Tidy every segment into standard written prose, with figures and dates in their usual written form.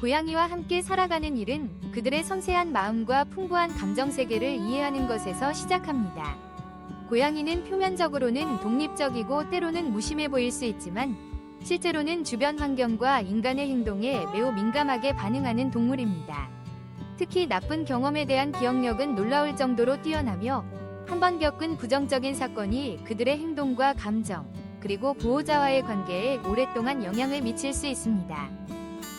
고양이와 함께 살아가는 일은 그들의 섬세한 마음과 풍부한 감정 세계를 이해하는 것에서 시작합니다. 고양이는 표면적으로는 독립적이고 때로는 무심해 보일 수 있지만 실제로는 주변 환경과 인간의 행동에 매우 민감하게 반응하는 동물입니다. 특히 나쁜 경험에 대한 기억력은 놀라울 정도로 뛰어나며 한 번 겪은 부정적인 사건이 그들의 행동과 감정, 그리고 보호자와의 관계에 오랫동안 영향을 미칠 수 있습니다.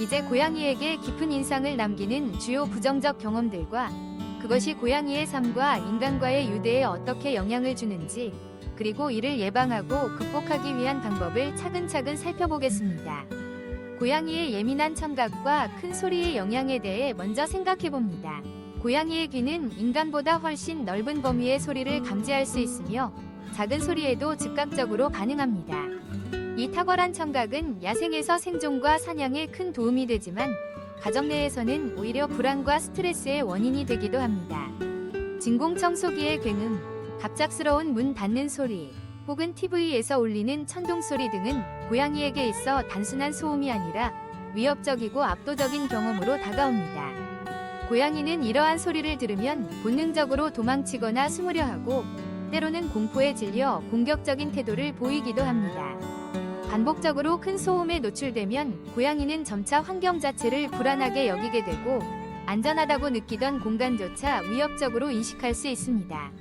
이제 고양이에게 깊은 인상을 남기는 주요 부정적 경험들과 그것이 고양이의 삶과 인간과의 유대에 어떻게 영향을 주는지, 그리고 이를 예방하고 극복하기 위한 방법을 차근차근 살펴보겠습니다. 고양이의 예민한 청각과 큰 소리의 영향에 대해 먼저 생각해봅니다. 고양이의 귀는 인간보다 훨씬 넓은 범위의 소리를 감지할 수 있으며 작은 소리에도 즉각적으로 반응합니다. 이 탁월한 청각은 야생에서 생존과 사냥에 큰 도움이 되지만 가정 내에서는 오히려 불안과 스트레스의 원인이 되기도 합니다. 진공청소기의 굉음, 갑작스러운 문 닫는 소리, 혹은 TV에서 울리는 천둥 소리 등은 고양이에게 있어 단순한 소음이 아니라 위협적이고 압도적인 경험으로 다가옵니다. 고양이는 이러한 소리를 들으면 본능적으로 도망치거나 숨으려 하고 때로는 공포에 질려 공격적인 태도를 보이기도 합니다. 반복적으로 큰 소음에 노출되면 고양이는 점차 환경 자체를 불안하게 여기게 되고 안전하다고 느끼던 공간조차 위협적으로 인식할 수 있습니다.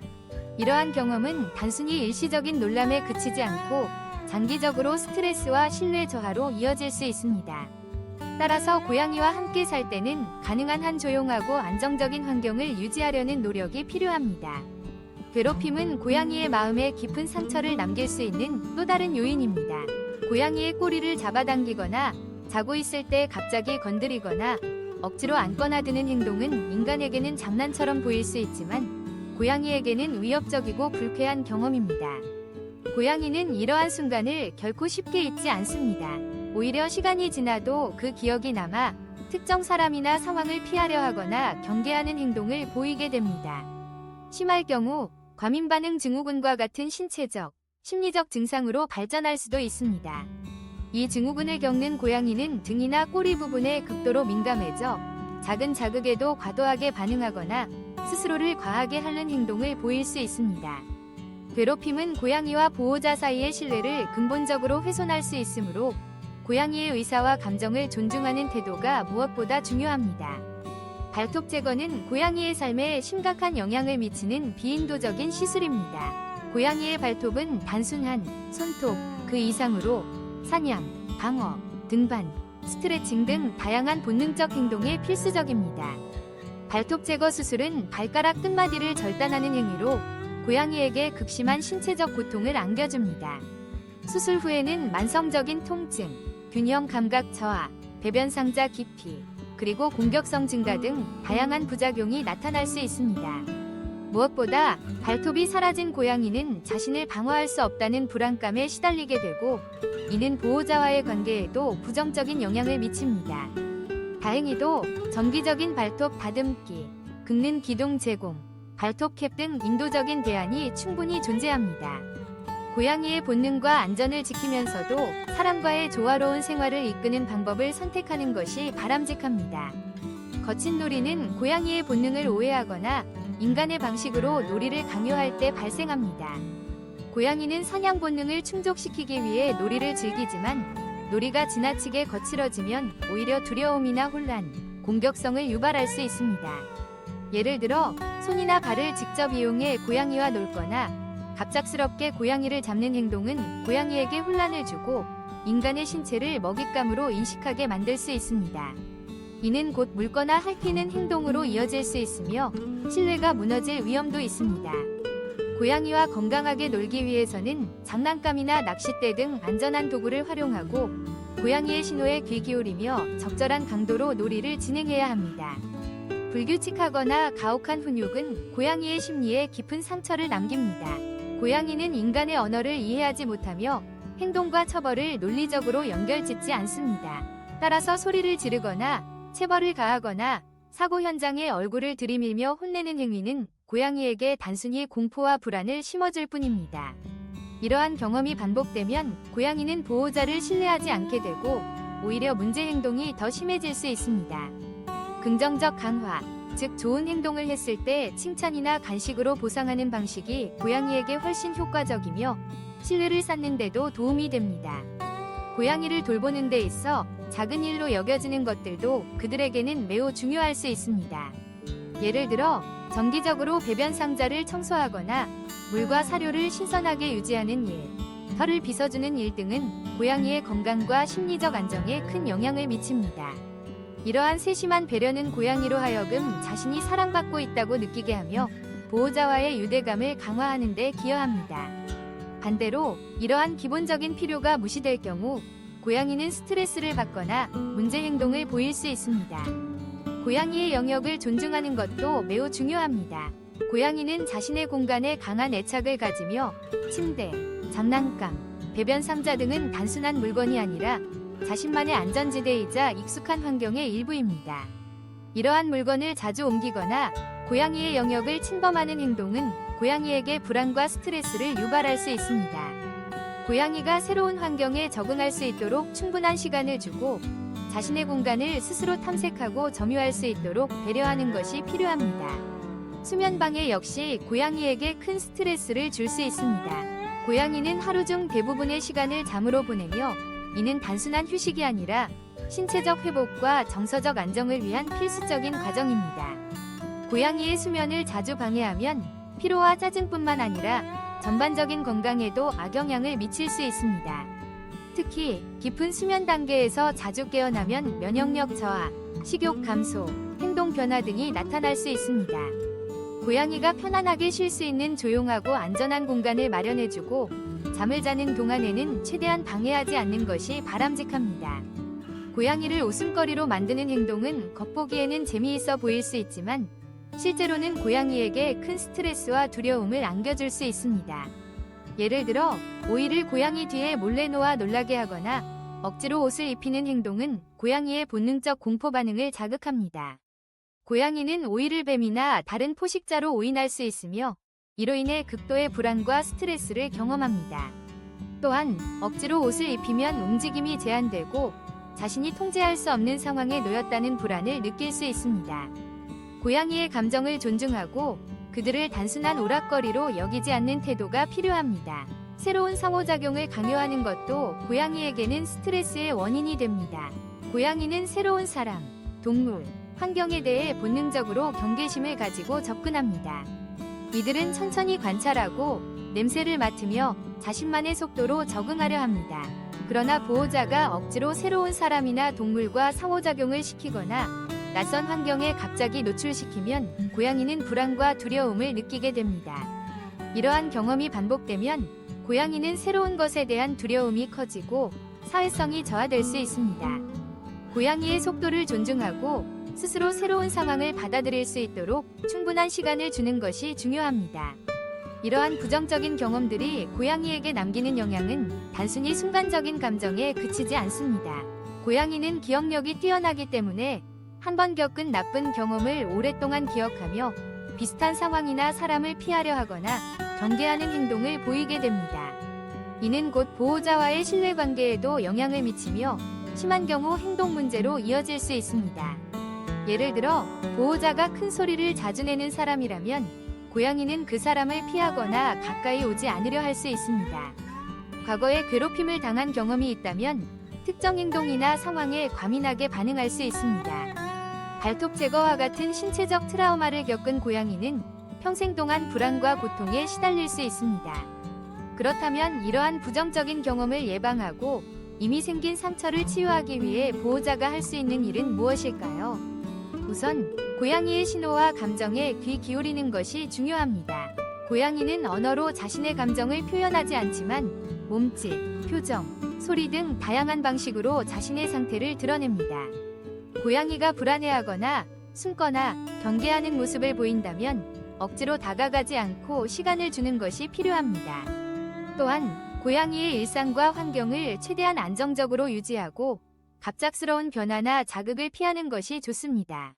이러한 경험은 단순히 일시적인 놀람에 그치지 않고 장기적으로 스트레스와 신뢰 저하로 이어질 수 있습니다. 따라서 고양이와 함께 살 때는 가능한 한 조용하고 안정적인 환경을 유지하려는 노력이 필요합니다. 괴롭힘은 고양이의 마음에 깊은 상처를 남길 수 있는 또 다른 요인입니다. 고양이의 꼬리를 잡아당기거나 자고 있을 때 갑자기 건드리거나 억지로 안거나 드는 행동은 인간에게는 장난처럼 보일 수 있지만 고양이에게는 위협적이고 불쾌한 경험입니다. 고양이는 이러한 순간을 결코 쉽게 잊지 않습니다. 오히려 시간이 지나도 그 기억이 남아 특정 사람이나 상황을 피하려 하거나 경계하는 행동을 보이게 됩니다. 심할 경우 과민 반응 증후군과 같은 신체적, 심리적 증상으로 발전할 수도 있습니다. 이 증후군을 겪는 고양이는 등이나 꼬리 부분에 극도로 민감해져 작은 자극에도 과도하게 반응하거나 스스로를 과하게 핥는 행동을 보일 수 있습니다. 괴롭힘은 고양이와 보호자 사이의 신뢰를 근본적으로 훼손할 수 있으므로 고양이의 의사와 감정을 존중하는 태도가 무엇보다 중요합니다. 발톱 제거는 고양이의 삶에 심각한 영향을 미치는 비인도적인 시술입니다. 고양이의 발톱은 단순한 손톱 그 이상으로 사냥, 방어, 등반, 스트레칭 등 다양한 본능적 행동에 필수적입니다. 발톱 제거 수술은 발가락 끝마디를 절단하는 행위로 고양이에게 극심한 신체적 고통을 안겨줍니다. 수술 후에는 만성적인 통증, 균형 감각 저하, 배변 상자 기피, 그리고 공격성 증가 등 다양한 부작용이 나타날 수 있습니다. 무엇보다 발톱이 사라진 고양이는 자신을 방어할 수 없다는 불안감에 시달리게 되고 이는 보호자와의 관계에도 부정적인 영향을 미칩니다. 다행히도 정기적인 발톱 다듬기, 긁는 기둥 제공, 발톱 캡 등 인도적인 대안이 충분히 존재합니다. 고양이의 본능과 안전을 지키면서도 사람과의 조화로운 생활을 이끄는 방법을 선택하는 것이 바람직합니다. 거친 놀이는 고양이의 본능을 오해하거나 인간의 방식으로 놀이를 강요할 때 발생합니다. 고양이는 사냥 본능을 충족시키기 위해 놀이를 즐기지만 놀이가 지나치게 거칠어지면 오히려 두려움이나 혼란, 공격성을 유발할 수 있습니다. 예를 들어 손이나 발을 직접 이용해 고양이와 놀거나 갑작스럽게 고양이를 잡는 행동은 고양이에게 혼란을 주고 인간의 신체를 먹잇감으로 인식하게 만들 수 있습니다. 이는 곧 물거나 핥히는 행동으로 이어질 수 있으며 신뢰가 무너질 위험도 있습니다. 고양이와 건강하게 놀기 위해서는 장난감이나 낚싯대 등 안전한 도구를 활용하고 고양이의 신호에 귀 기울이며 적절한 강도로 놀이를 진행해야 합니다. 불규칙하거나 가혹한 훈육은 고양이의 심리에 깊은 상처를 남깁니다. 고양이는 인간의 언어를 이해하지 못하며 행동과 처벌을 논리적으로 연결짓지 않습니다. 따라서 소리를 지르거나 체벌을 가하거나 사고 현장에 얼굴을 들이밀며 혼내는 행위는 고양이에게 단순히 공포와 불안을 심어줄 뿐입니다. 이러한 경험이 반복되면 고양이는 보호자를 신뢰하지 않게 되고 오히려 문제 행동이 더 심해질 수 있습니다. 긍정적 강화, 즉 좋은 행동을 했을 때 칭찬이나 간식으로 보상하는 방식이 고양이에게 훨씬 효과적이며 신뢰를 쌓는 데도 도움이 됩니다. 고양이를 돌보는 데 있어 작은 일로 여겨지는 것들도 그들에게는 매우 중요할 수 있습니다. 예를 들어 정기적으로 배변 상자를 청소하거나 물과 사료를 신선하게 유지하는 일, 털을 빗어주는 일 등은 고양이의 건강과 심리적 안정에 큰 영향을 미칩니다. 이러한 세심한 배려는 고양이로 하여금 자신이 사랑받고 있다고 느끼게 하며 보호자와의 유대감을 강화하는 데 기여합니다. 반대로 이러한 기본적인 필요가 무시될 경우 고양이는 스트레스를 받거나 문제 행동을 보일 수 있습니다. 고양이의 영역을 존중하는 것도 매우 중요합니다. 고양이는 자신의 공간에 강한 애착을 가지며 침대, 장난감, 배변 상자 등은 단순한 물건이 아니라 자신만의 안전지대이자 익숙한 환경의 일부입니다. 이러한 물건을 자주 옮기거나 고양이의 영역을 침범하는 행동은 고양이에게 불안과 스트레스를 유발할 수 있습니다. 고양이가 새로운 환경에 적응할 수 있도록 충분한 시간을 주고 자신의 공간을 스스로 탐색하고 점유할 수 있도록 배려하는 것이 필요합니다. 수면 방해 역시 고양이에게 큰 스트레스를 줄 수 있습니다. 고양이는 하루 중 대부분의 시간을 잠으로 보내며 이는 단순한 휴식이 아니라 신체적 회복과 정서적 안정을 위한 필수적인 과정입니다. 고양이의 수면을 자주 방해하면 피로와 짜증뿐만 아니라 전반적인 건강에도 악영향을 미칠 수 있습니다. 특히 깊은 수면 단계에서 자주 깨어나면 면역력 저하, 식욕 감소, 행동 변화 등이 나타날 수 있습니다. 고양이가 편안하게 쉴 수 있는 조용하고 안전한 공간을 마련해주고 잠을 자는 동안에는 최대한 방해하지 않는 것이 바람직합니다. 고양이를 웃음거리로 만드는 행동은 겉보기에는 재미있어 보일 수 있지만 실제로는 고양이에게 큰 스트레스와 두려움을 안겨줄 수 있습니다. 예를 들어 오이를 고양이 뒤에 몰래 놓아 놀라게 하거나 억지로 옷을 입히는 행동은 고양이의 본능적 공포 반응을 자극합니다. 고양이는 오이를 뱀이나 다른 포식자로 오인할 수 있으며 이로 인해 극도의 불안과 스트레스를 경험합니다. 또한 억지로 옷을 입히면 움직임이 제한되고 자신이 통제할 수 없는 상황에 놓였다는 불안을 느낄 수 있습니다. 고양이의 감정을 존중하고 그들을 단순한 오락거리로 여기지 않는 태도가 필요합니다. 새로운 상호작용을 강요하는 것도 고양이에게는 스트레스의 원인이 됩니다. 고양이는 새로운 사람, 동물, 환경에 대해 본능적으로 경계심을 가지고 접근합니다. 이들은 천천히 관찰하고 냄새를 맡으며 자신만의 속도로 적응하려 합니다. 그러나 보호자가 억지로 새로운 사람이나 동물과 상호작용을 시키거나 낯선 환경에 갑자기 노출시키면 고양이는 불안과 두려움을 느끼게 됩니다. 이러한 경험이 반복되면 고양이는 새로운 것에 대한 두려움이 커지고 사회성이 저하될 수 있습니다. 고양이의 속도를 존중하고 스스로 새로운 상황을 받아들일 수 있도록 충분한 시간을 주는 것이 중요합니다. 이러한 부정적인 경험들이 고양이에게 남기는 영향은 단순히 순간적인 감정에 그치지 않습니다. 고양이는 기억력이 뛰어나기 때문에 한 번 겪은 나쁜 경험을 오랫동안 기억하며 비슷한 상황이나 사람을 피하려 하거나 경계하는 행동을 보이게 됩니다. 이는 곧 보호자와의 신뢰관계에도 영향을 미치며 심한 경우 행동 문제로 이어질 수 있습니다. 예를 들어 보호자가 큰 소리를 자주 내는 사람이라면 고양이는 그 사람을 피하거나 가까이 오지 않으려 할 수 있습니다. 과거에 괴롭힘을 당한 경험이 있다면 특정 행동이나 상황에 과민하게 반응할 수 있습니다. 발톱 제거와 같은 신체적 트라우마를 겪은 고양이는 평생 동안 불안과 고통에 시달릴 수 있습니다. 그렇다면 이러한 부정적인 경험을 예방하고 이미 생긴 상처를 치유하기 위해 보호자가 할 수 있는 일은 무엇일까요? 우선 고양이의 신호와 감정에 귀 기울이는 것이 중요합니다. 고양이는 언어로 자신의 감정을 표현하지 않지만 몸짓, 표정, 소리 등 다양한 방식으로 자신의 상태를 드러냅니다. 고양이가 불안해하거나 숨거나 경계하는 모습을 보인다면 억지로 다가가지 않고 시간을 주는 것이 필요합니다. 또한 고양이의 일상과 환경을 최대한 안정적으로 유지하고 갑작스러운 변화나 자극을 피하는 것이 좋습니다.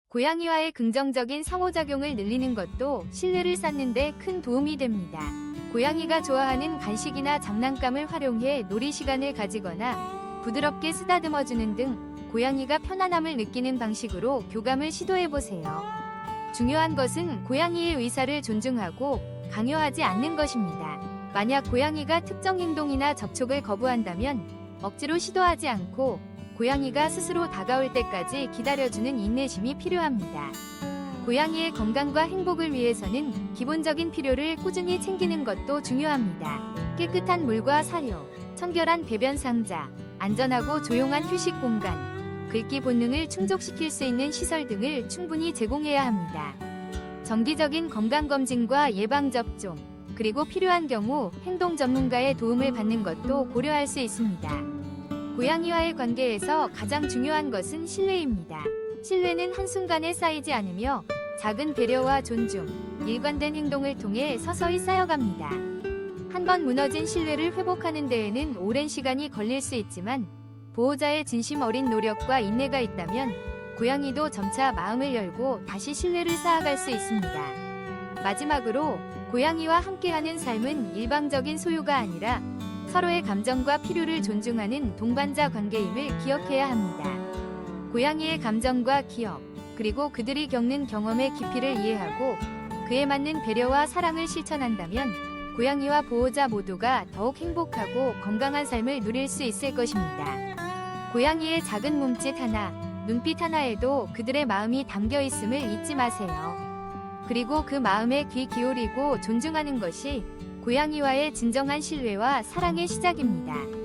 고양이와의 긍정적인 상호작용을 늘리는 것도 신뢰를 쌓는 데 큰 도움이 됩니다. 고양이가 좋아하는 간식이나 장난감을 활용해 놀이 시간을 가지거나 부드럽게 쓰다듬어주는 등 고양이가 편안함을 느끼는 방식으로 교감을 시도해보세요. 중요한 것은 고양이의 의사를 존중하고 강요하지 않는 것입니다. 만약 고양이가 특정 행동이나 접촉을 거부한다면 억지로 시도하지 않고 고양이가 스스로 다가올 때까지 기다려주는 인내심이 필요합니다. 고양이의 건강과 행복을 위해서는 기본적인 필요를 꾸준히 챙기는 것도 중요합니다. 깨끗한 물과 사료, 청결한 배변 상자, 안전하고 조용한 휴식 공간, 긁기 본능을 충족시킬 수 있는 시설 등을 충분히 제공해야 합니다. 정기적인 건강검진과 예방접종, 그리고 필요한 경우 행동 전문가의 도움을 받는 것도 고려할 수 있습니다. 고양이와의 관계에서 가장 중요한 것은 신뢰입니다. 신뢰는 한순간에 쌓이지 않으며 작은 배려와 존중, 일관된 행동을 통해 서서히 쌓여갑니다. 한번 무너진 신뢰를 회복하는 데에는 오랜 시간이 걸릴 수 있지만 보호자의 진심 어린 노력과 인내가 있다면 고양이도 점차 마음을 열고 다시 신뢰를 쌓아갈 수 있습니다. 마지막으로 고양이와 함께하는 삶은 일방적인 소유가 아니라 서로의 감정과 필요를 존중하는 동반자 관계임을 기억해야 합니다. 고양이의 감정과 기억, 그리고 그들이 겪는 경험의 깊이를 이해하고 그에 맞는 배려와 사랑을 실천한다면 고양이와 보호자 모두가 더욱 행복하고 건강한 삶을 누릴 수 있을 것입니다. 고양이의 작은 몸짓 하나, 눈빛 하나에도 그들의 마음이 담겨 있음을 잊지 마세요. 그리고 그 마음에 귀 기울이고 존중하는 것이 고양이와의 진정한 신뢰와 사랑의 시작입니다.